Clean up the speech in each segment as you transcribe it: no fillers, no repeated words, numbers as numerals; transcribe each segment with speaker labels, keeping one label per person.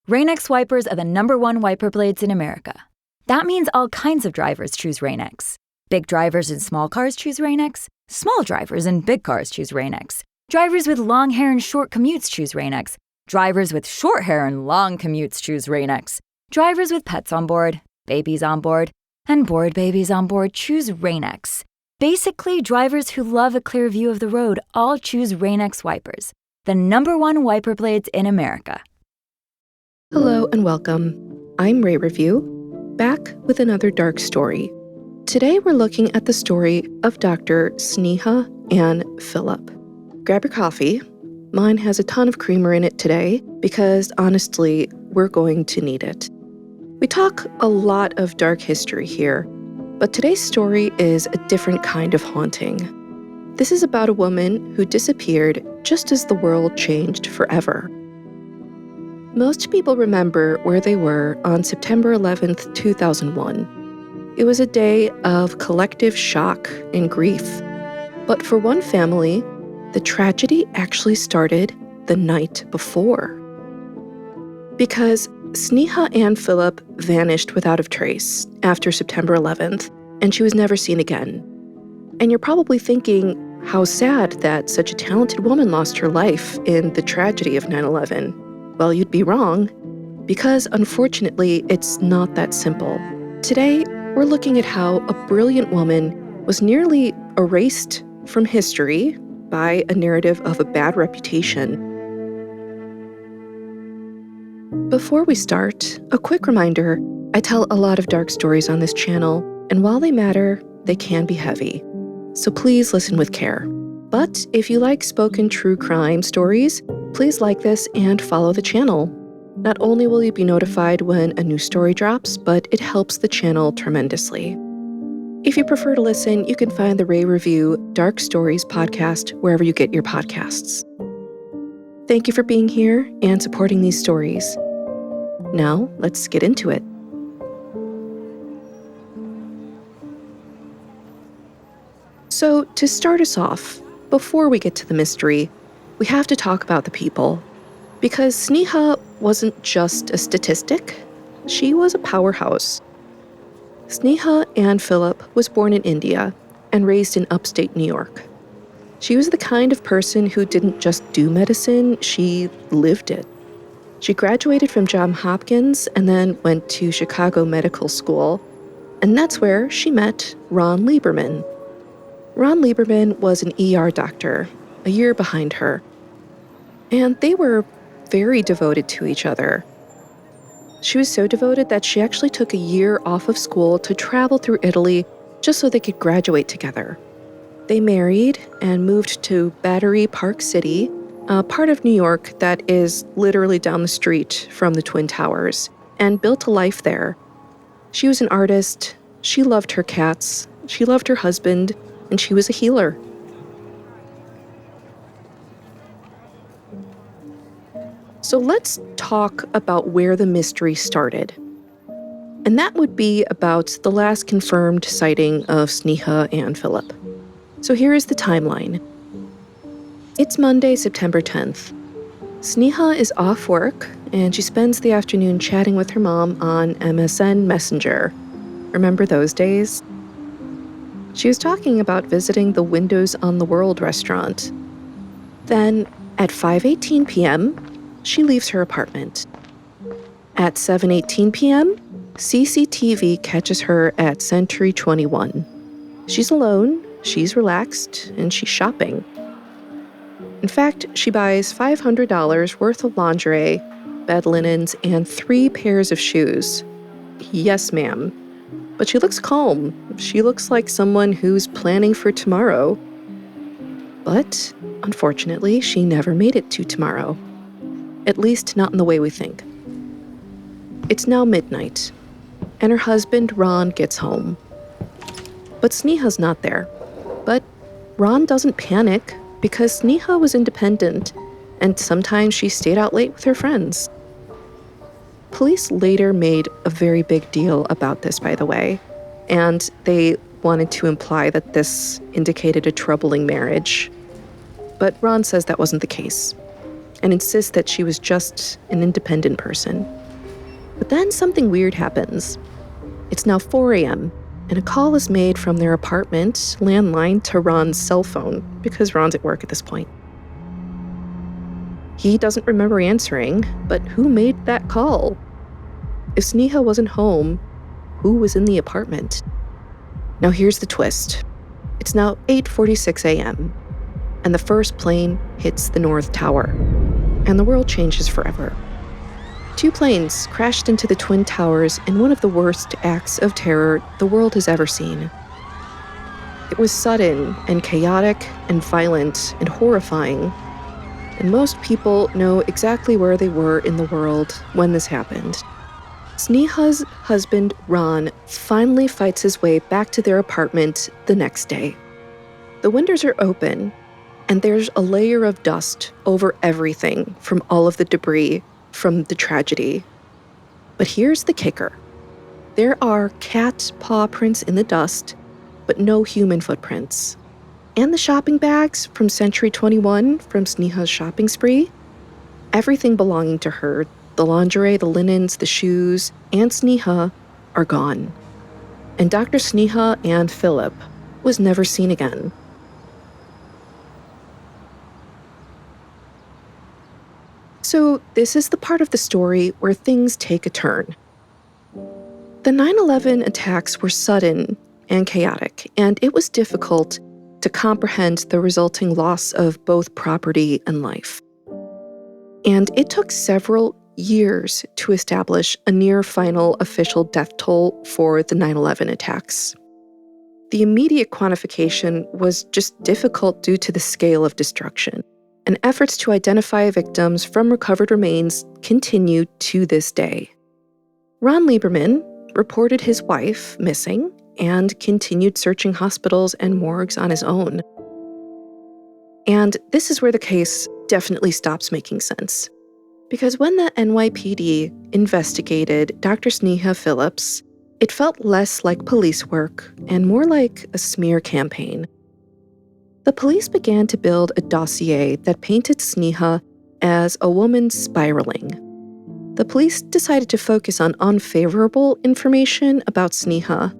Speaker 1: Rain-X wipers are the #1 wiper blades in America. That means all kinds of drivers choose Rain-X. Big drivers in small cars choose Rain-X. Small drivers in big cars choose Rain-X. Drivers with long hair and short commutes choose Rain-X. Drivers with short hair and long commutes choose Rain-X. Drivers with pets on board, babies on board, and bored babies on board choose Rain-X. Basically, drivers who love a clear view of the road all choose Rain-X wipers, the #1 wiper blades in America.
Speaker 2: Hello and welcome. I'm Ray Review, back with another dark story. Today we're looking at the story of Dr. Sneha Ann Philip. Grab your coffee. Mine has a ton of creamer in it today because, honestly, we're going to need it. We talk a lot of dark history here, but today's story is a different kind of haunting. This is about a woman who disappeared just as the world changed forever. Most people remember where they were on September 11th, 2001. It was a day of collective shock and grief. But for one family, the tragedy actually started the night before. Because Sneha Ann Philip vanished without a trace after September 11th, and she was never seen again. And you're probably thinking, how sad that such a talented woman lost her life in the tragedy of 9/11. Well, you'd be wrong, because unfortunately, it's not that simple. Today, we're looking at how a brilliant woman was nearly erased from history by a narrative of a bad reputation. Before we start, a quick reminder, I tell a lot of dark stories on this channel, and while they matter, they can be heavy. So please listen with care. But if you like spoken true crime stories, please like this and follow the channel. Not only will you be notified when a new story drops, but it helps the channel tremendously. If you prefer to listen, you can find the Ray Review Dark Stories podcast wherever you get your podcasts. Thank you for being here and supporting these stories. Now, let's get into it. So, to start us off, before we get to the mystery, we have to talk about the people. Because Sneha wasn't just a statistic, she was a powerhouse. Sneha Ann Philip was born in India and raised in upstate New York. She was the kind of person who didn't just do medicine, she lived it. She graduated from Johns Hopkins and then went to Chicago Medical School, and that's where she met Ron Lieberman. Ron Lieberman was an ER doctor, a year behind her, and they were very devoted to each other. She was so devoted that she actually took a year off of school to travel through Italy just so they could graduate together. They married and moved to Battery Park City, a part of New York that is literally down the street from the Twin Towers, and built a life there. She was an artist, she loved her cats, she loved her husband, and she was a healer. So let's talk about where the mystery started. And that would be about the last confirmed sighting of Sneha Ann Philip. So here is the timeline. It's Monday, September 10th. Sneha is off work, and she spends the afternoon chatting with her mom on MSN Messenger. Remember those days? She was talking about visiting the Windows on the World restaurant. Then, at 5:18 p.m., she leaves her apartment. At 7:18 p.m., CCTV catches her at Century 21. She's alone, she's relaxed, and she's shopping. In fact, she buys $500 worth of lingerie, bed linens, and 3 pairs of shoes. Yes, ma'am. But she looks calm. She looks like someone who's planning for tomorrow. But, unfortunately, she never made it to tomorrow. At least not in the way we think. It's now midnight, and her husband, Ron, gets home. But Sneha's not there. But Ron doesn't panic because Sneha was independent, and sometimes she stayed out late with her friends. Police later made a very big deal about this, by the way, and they wanted to imply that this indicated a troubling marriage. But Ron says that wasn't the case. and insists that she was just an independent person. But then something weird happens. It's now 4 a.m., and a call is made from their apartment landline to Ron's cell phone, because Ron's at work at this point. He doesn't remember answering, but who made that call? If Sneha wasn't home, who was in the apartment? Now here's the twist. It's now 8:46 a.m., and the first plane hits the North Tower, and the world changes forever. 2 planes crashed into the Twin Towers in one of the worst acts of terror the world has ever seen. It was sudden and chaotic and violent and horrifying, and most people know exactly where they were in the world when this happened. Sneha's husband, Ron, finally fights his way back to their apartment the next day. The windows are open, and there's a layer of dust over everything from all of the debris from the tragedy. But here's the kicker. There are cat paw prints in the dust, but no human footprints. And the shopping bags from Century 21 from Sneha's shopping spree, everything belonging to her, the lingerie, the linens, the shoes, and Sneha are gone. And Dr. Sneha Ann Philip was never seen again. So this is the part of the story where things take a turn. The 9/11 attacks were sudden and chaotic, and it was difficult to comprehend the resulting loss of both property and life. And it took several years to establish a near-final official death toll for the 9/11 attacks. The immediate quantification was just difficult due to the scale of destruction, and efforts to identify victims from recovered remains continue to this day. Ron Lieberman reported his wife missing and continued searching hospitals and morgues on his own. And this is where the case definitely stops making sense. Because when the NYPD investigated Dr. Sneha Phillips, it felt less like police work and more like a smear campaign. The police began to build a dossier that painted Sneha as a woman spiraling. The police decided to focus on unfavorable information about Sneha,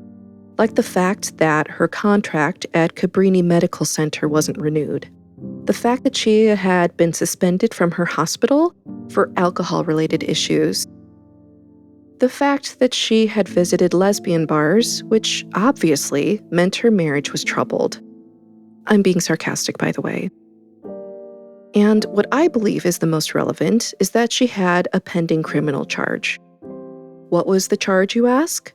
Speaker 2: like the fact that her contract at Cabrini Medical Center wasn't renewed, the fact that she had been suspended from her hospital for alcohol-related issues, the fact that she had visited lesbian bars, which obviously meant her marriage was troubled. I'm being sarcastic, by the way. And what I believe is the most relevant is that she had a pending criminal charge. What was the charge, you ask?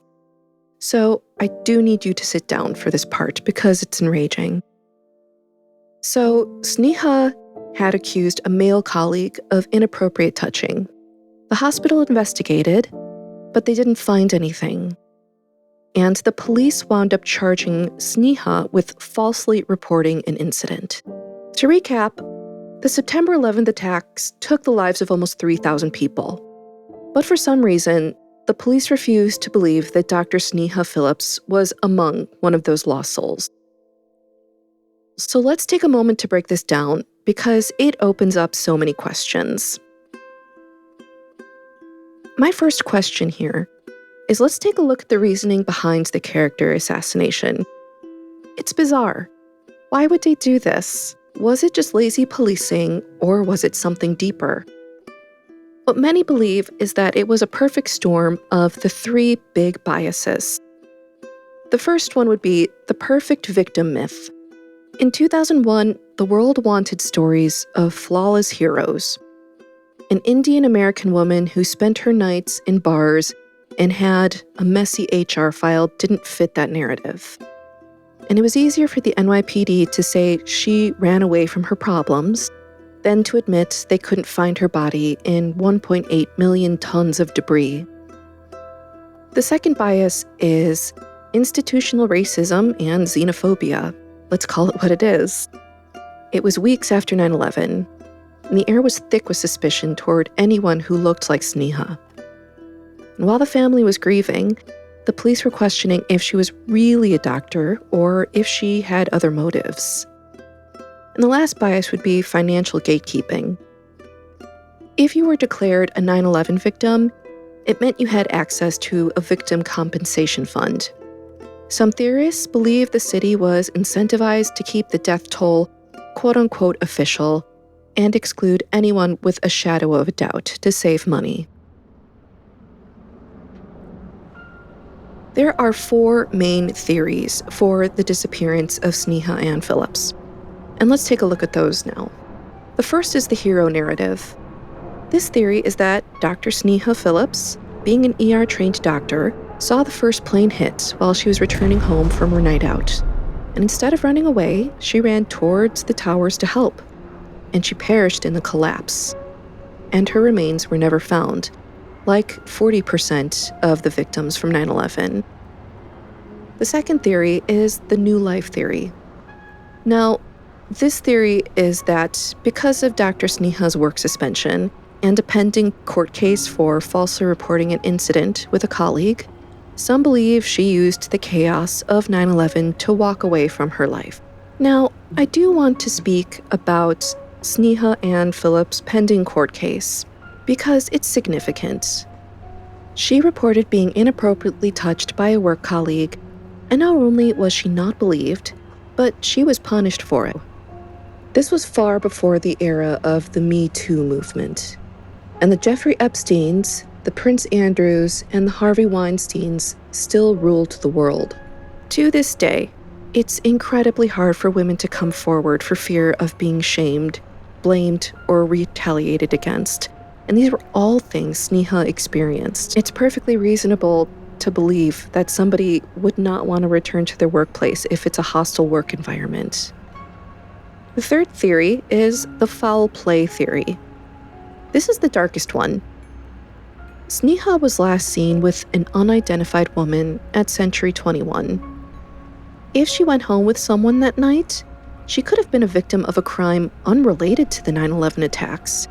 Speaker 2: So I do need you to sit down for this part because it's enraging. So Sneha had accused a male colleague of inappropriate touching. The hospital investigated, but they didn't find anything. And the police wound up charging Sneha with falsely reporting an incident. To recap, the September 11th attacks took the lives of almost 3,000 people. But for some reason, the police refused to believe that Dr. Sneha Phillips was among one of those lost souls. So let's take a moment to break this down because it opens up so many questions. My first question here is let's take a look at the reasoning behind the character assassination. It's bizarre. Why would they do this? Was it just lazy policing, or was it something deeper? What many believe is that it was a perfect storm of the 3 big biases. The first one would be the perfect victim myth. In 2001, the world wanted stories of flawless heroes. An Indian American woman who spent her nights in bars and had a messy HR file didn't fit that narrative. And it was easier for the NYPD to say she ran away from her problems than to admit they couldn't find her body in 1.8 million tons of debris. The second bias is institutional racism and xenophobia. Let's call it what it is. It was weeks after 9/11, and the air was thick with suspicion toward anyone who looked like Sneha. And while the family was grieving, the police were questioning if she was really a doctor or if she had other motives. And the last bias would be financial gatekeeping. If you were declared a 9/11 victim, it meant you had access to a victim compensation fund. Some theorists believe the city was incentivized to keep the death toll quote-unquote official and exclude anyone with a shadow of a doubt to save money. There are 4 main theories for the disappearance of Sneha Ann Phillips, and let's take a look at those now. The first is the hero narrative. This theory is that Dr. Sneha Phillips, being an ER-trained doctor, saw the first plane hit while she was returning home from her night out. And instead of running away, she ran towards the towers to help. And she perished in the collapse. And her remains were never found, like 40% of the victims from 9/11. The second theory is the new life theory. Now, this theory is that because of Dr. Sneha's work suspension, and a pending court case for falsely reporting an incident with a colleague, some believe she used the chaos of 9/11 to walk away from her life. Now, I do want to speak about Sneha Ann Philip's pending court case, because it's significant. She reported being inappropriately touched by a work colleague, and not only was she not believed, but she was punished for it. This was far before the era of the Me Too movement. And the Jeffrey Epsteins, the Prince Andrews, and the Harvey Weinsteins still ruled the world. To this day, it's incredibly hard for women to come forward for fear of being shamed, blamed, or retaliated against. And these were all things Sneha experienced. It's perfectly reasonable to believe that somebody would not want to return to their workplace if it's a hostile work environment. The third theory is the foul play theory. This is the darkest one. Sneha was last seen with an unidentified woman at Century 21. If she went home with someone that night, she could have been a victim of a crime unrelated to the 9/11 attacks,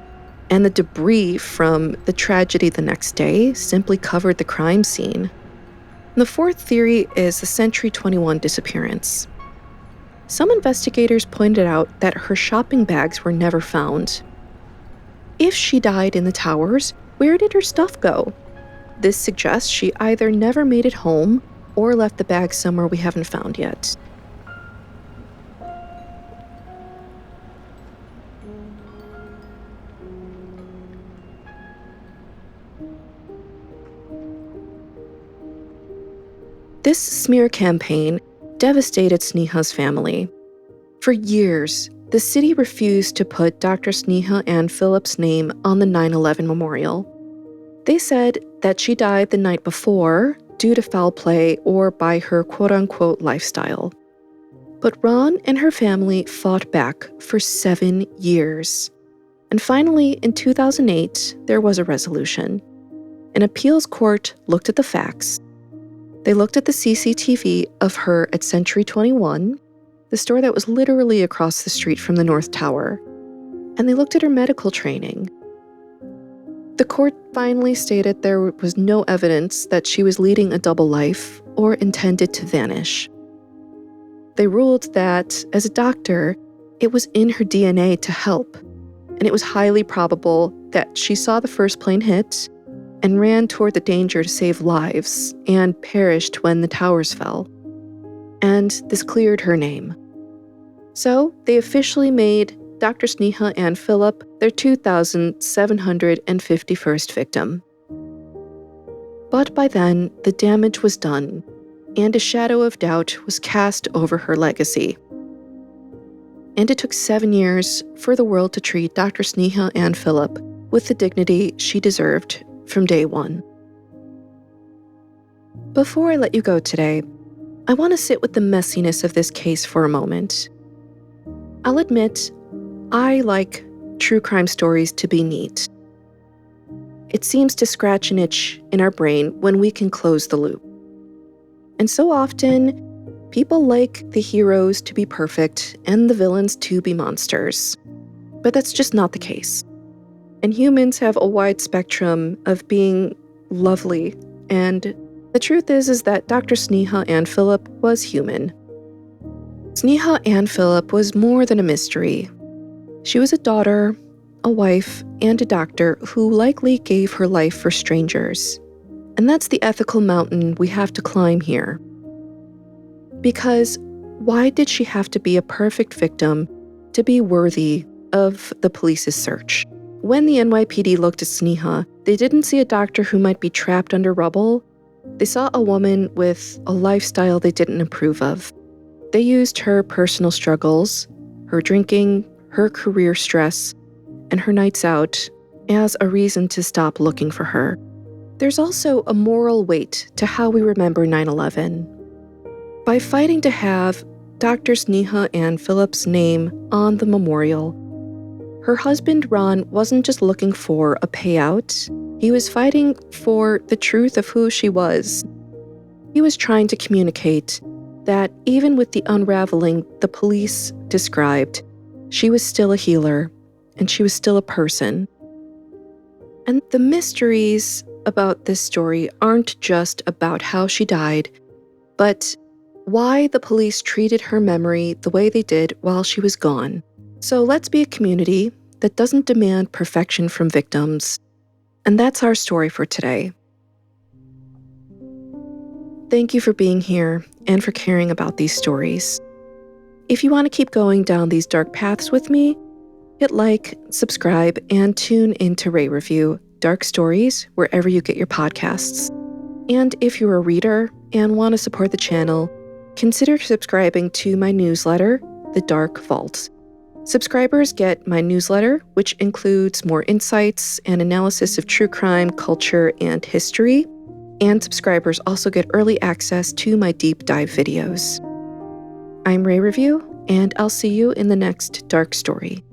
Speaker 2: and the debris from the tragedy the next day simply covered the crime scene. The fourth theory is the Century 21 disappearance. Some investigators pointed out that her shopping bags were never found. If she died in the towers, where did her stuff go? This suggests she either never made it home or left the bag somewhere we haven't found yet. This smear campaign devastated Sneha's family. For years, the city refused to put Dr. Sneha Ann Philip's name on the 9/11 memorial. They said that she died the night before due to foul play or by her quote-unquote lifestyle. But Ron and her family fought back for 7 years. And finally, in 2008, there was a resolution. An appeals court looked at the facts. They looked at the CCTV of her at Century 21, the store that was literally across the street from the North Tower, and they looked at her medical training. The court finally stated there was no evidence that she was leading a double life or intended to vanish. They ruled that, as a doctor, it was in her DNA to help, and it was highly probable that she saw the first plane hit and ran toward the danger to save lives and perished when the towers fell. And this cleared her name. So they officially made Dr. Sneha Ann Philip their 2,751st victim. But by then, the damage was done, and a shadow of doubt was cast over her legacy. And it took 7 years for the world to treat Dr. Sneha Ann Philip with the dignity she deserved from day one. Before I let you go today, I want to sit with the messiness of this case for a moment. I'll admit, I like true crime stories to be neat. It seems to scratch an itch in our brain when we can close the loop. And so often, people like the heroes to be perfect and the villains to be monsters. But that's just not the case. And humans have a wide spectrum of being lovely, and the truth is that Dr. Sneha Ann Philip was human. Sneha Ann Philip was more than a mystery. She was a daughter, a wife, and a doctor who likely gave her life for strangers. And that's the ethical mountain we have to climb here. Because why did she have to be a perfect victim to be worthy of the police's search? When the NYPD looked at Sneha, they didn't see a doctor who might be trapped under rubble. They saw a woman with a lifestyle they didn't approve of. They used her personal struggles, her drinking, her career stress, and her nights out as a reason to stop looking for her. There's also a moral weight to how we remember 9/11. By fighting to have Dr. Sneha Ann Philip's name on the memorial, her husband Ron wasn't just looking for a payout, he was fighting for the truth of who she was. He was trying to communicate that even with the unraveling the police described, she was still a healer and she was still a person. And the mysteries about this story aren't just about how she died, but why the police treated her memory the way they did while she was gone. So let's be a community that doesn't demand perfection from victims. And that's our story for today. Thank you for being here and for caring about these stories. If you want to keep going down these dark paths with me, hit like, subscribe, and tune into Ray Review Dark Stories wherever you get your podcasts. And if you're a reader and want to support the channel, consider subscribing to my newsletter, The Dark Vault. Subscribers get my newsletter, which includes more insights and analysis of true crime, culture, and history. And subscribers also get early access to my deep dive videos. I'm Ray Review, and I'll see you in the next dark story.